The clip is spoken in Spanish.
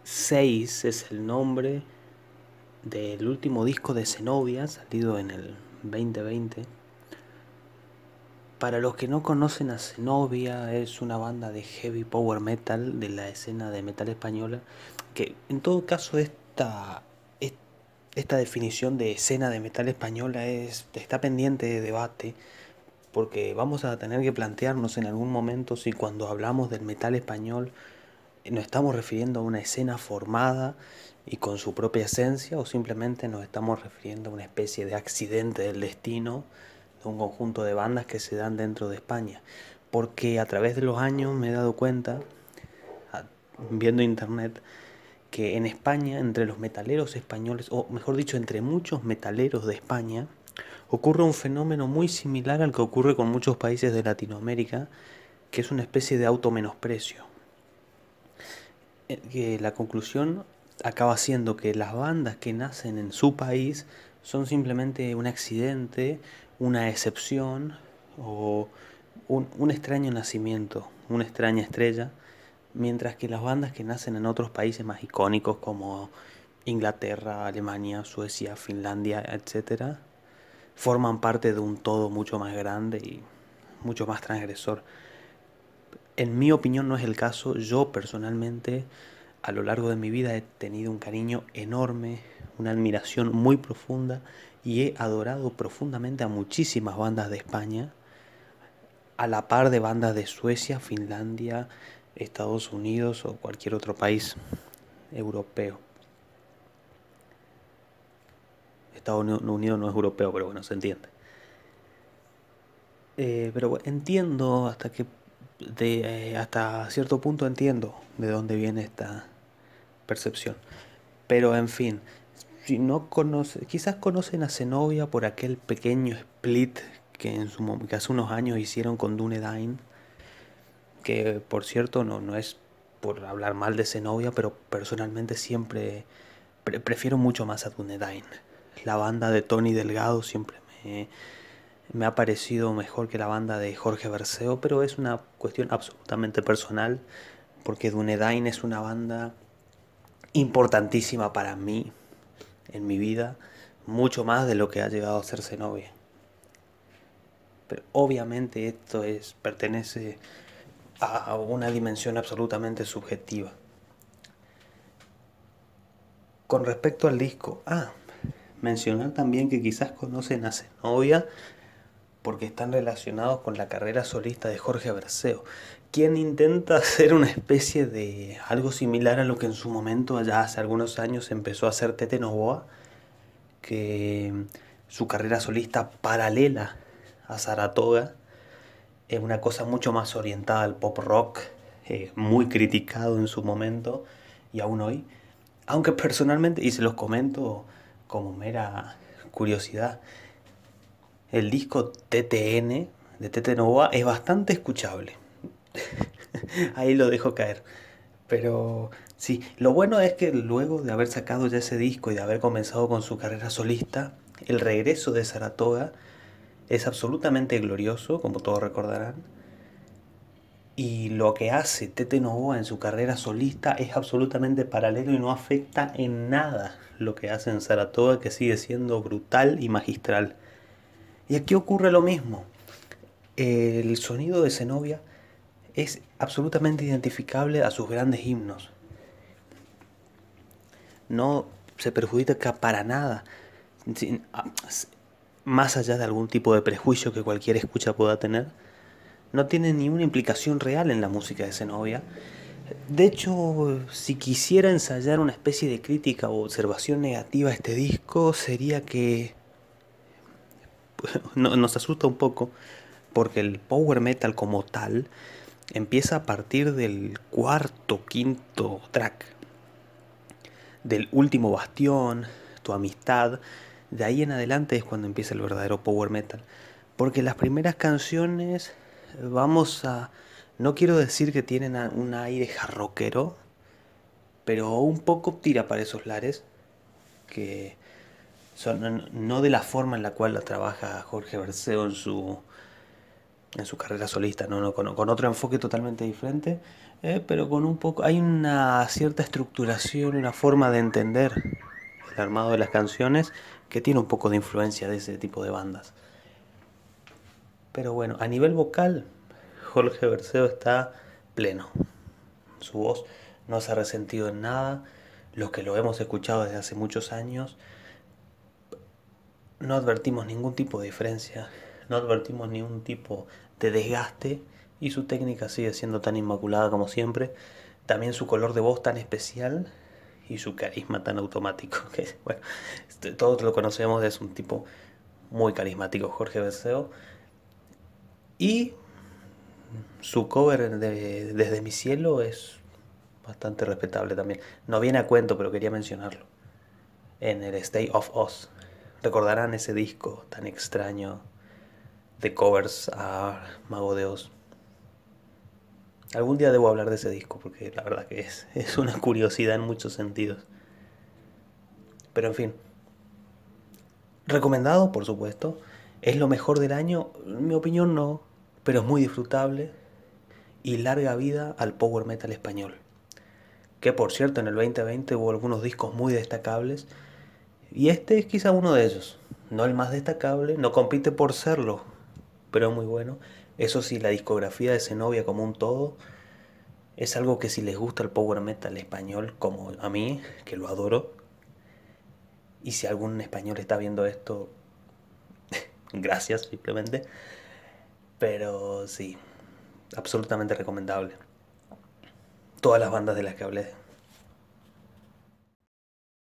6 es el nombre del último disco de Zenobia, salido en el 2020. Para los que no conocen a Zenobia, es una banda de heavy power metal de la escena de metal española, que en todo caso esta definición de escena de metal española está pendiente de debate, porque vamos a tener que plantearnos en algún momento si cuando hablamos del metal español nos estamos refiriendo a una escena formada y con su propia esencia, o simplemente nos estamos refiriendo a una especie de accidente del destino de un conjunto de bandas que se dan dentro de España. Porque a través de los años me he dado cuenta, viendo internet, que en España, entre los metaleros españoles, o mejor dicho, entre muchos metaleros de España, ocurre un fenómeno muy similar al que ocurre con muchos países de Latinoamérica, que es una especie de automenosprecio. Que la conclusión acaba siendo que las bandas que nacen en su país son simplemente un accidente, una excepción o un extraño nacimiento, una extraña estrella, mientras que las bandas que nacen en otros países más icónicos como Inglaterra, Alemania, Suecia, Finlandia, etcétera, forman parte de un todo mucho más grande y mucho más transgresor. En mi opinión no es el caso. Yo personalmente a lo largo de mi vida he tenido un cariño enorme, una admiración muy profunda y he adorado profundamente a muchísimas bandas de España, a la par de bandas de Suecia, Finlandia, Estados Unidos o cualquier otro país europeo. Estados Unidos no es europeo, pero bueno, se entiende. Pero bueno, entiendo hasta cierto punto entiendo de dónde viene esta percepción. Pero en fin, si no conoce, quizás conocen a Zenobia por aquel pequeño split que hace unos años hicieron con Dunedain, que por cierto no es por hablar mal de Zenobia, pero personalmente siempre prefiero mucho más a Dunedain. La banda de Tony Delgado siempre me ha parecido mejor que la banda de Jorge Berceo, pero es una cuestión absolutamente personal, porque Dunedain es una banda importantísima para mí en mi vida, mucho más de lo que ha llegado a ser Zenobia. Pero obviamente pertenece a una dimensión absolutamente subjetiva. Con respecto al disco, mencionar también que quizás conocen a Zenobia porque están relacionados con la carrera solista de Jorge Berceo, quien intenta hacer una especie de algo similar a lo que en su momento, allá hace algunos años, empezó a hacer Tete Novoa, que su carrera solista paralela a Saratoga es una cosa mucho más orientada al pop rock, muy criticado en su momento y aún hoy. Aunque personalmente, y se los comento como mera curiosidad, el disco TTN de Tete Novoa es bastante escuchable. Ahí lo dejo caer. Pero sí, lo bueno es que luego de haber sacado ya ese disco y de haber comenzado con su carrera solista, el regreso de Saratoga es absolutamente glorioso, como todos recordarán. Y lo que hace Tete Novoa en su carrera solista es absolutamente paralelo y no afecta en nada lo que hace en Saratoga, que sigue siendo brutal y magistral. Y aquí ocurre lo mismo. El sonido de Zenobia es absolutamente identificable a sus grandes himnos. No se perjudica para nada, más allá de algún tipo de prejuicio que cualquier escucha pueda tener. No tiene ninguna implicación real en la música de Zenobia. De hecho, si quisiera ensayar una especie de crítica o observación negativa a este disco, sería que nos asusta un poco, porque el power metal como tal empieza a partir del cuarto, quinto track, del último bastión, tu amistad. De ahí en adelante es cuando empieza el verdadero power metal, porque las primeras canciones vamos a... No quiero decir que tienen un aire jarroquero, pero un poco tira para esos lares, que son no de la forma en la cual la trabaja Jorge Berceo en su carrera solista, ¿no? Con otro enfoque totalmente diferente, pero con un poco, hay una cierta estructuración, una forma de entender el armado de las canciones que tiene un poco de influencia de ese tipo de bandas. Pero bueno, a nivel vocal, Jorge Berceo está pleno. Su voz no se ha resentido en nada. Los que lo hemos escuchado desde hace muchos años, no advertimos ningún tipo de diferencia, no advertimos ningún tipo de desgaste y su técnica sigue siendo tan inmaculada como siempre. También su color de voz tan especial y su carisma tan automático. Que, bueno, todos lo conocemos, es un tipo muy carismático, Jorge Berceo. Y su cover de Desde mi cielo es bastante respetable también. No viene a cuento, pero quería mencionarlo. En el State of Oz. Recordarán ese disco tan extraño de covers a Mago de Oz. Algún día debo hablar de ese disco porque la verdad que es una curiosidad en muchos sentidos. Pero en fin, recomendado por supuesto. ¿Es lo mejor del año? En mi opinión no, pero es muy disfrutable y larga vida al power metal español. Que por cierto en el 2020 hubo algunos discos muy destacables y este es quizá uno de ellos. No el más destacable, no compite por serlo, pero muy bueno. Eso sí, la discografía de Zenobia como un todo es algo que si les gusta el power metal español, como a mí, que lo adoro, y si algún español está viendo esto, gracias simplemente, pero sí, absolutamente recomendable. Todas las bandas de las que hablé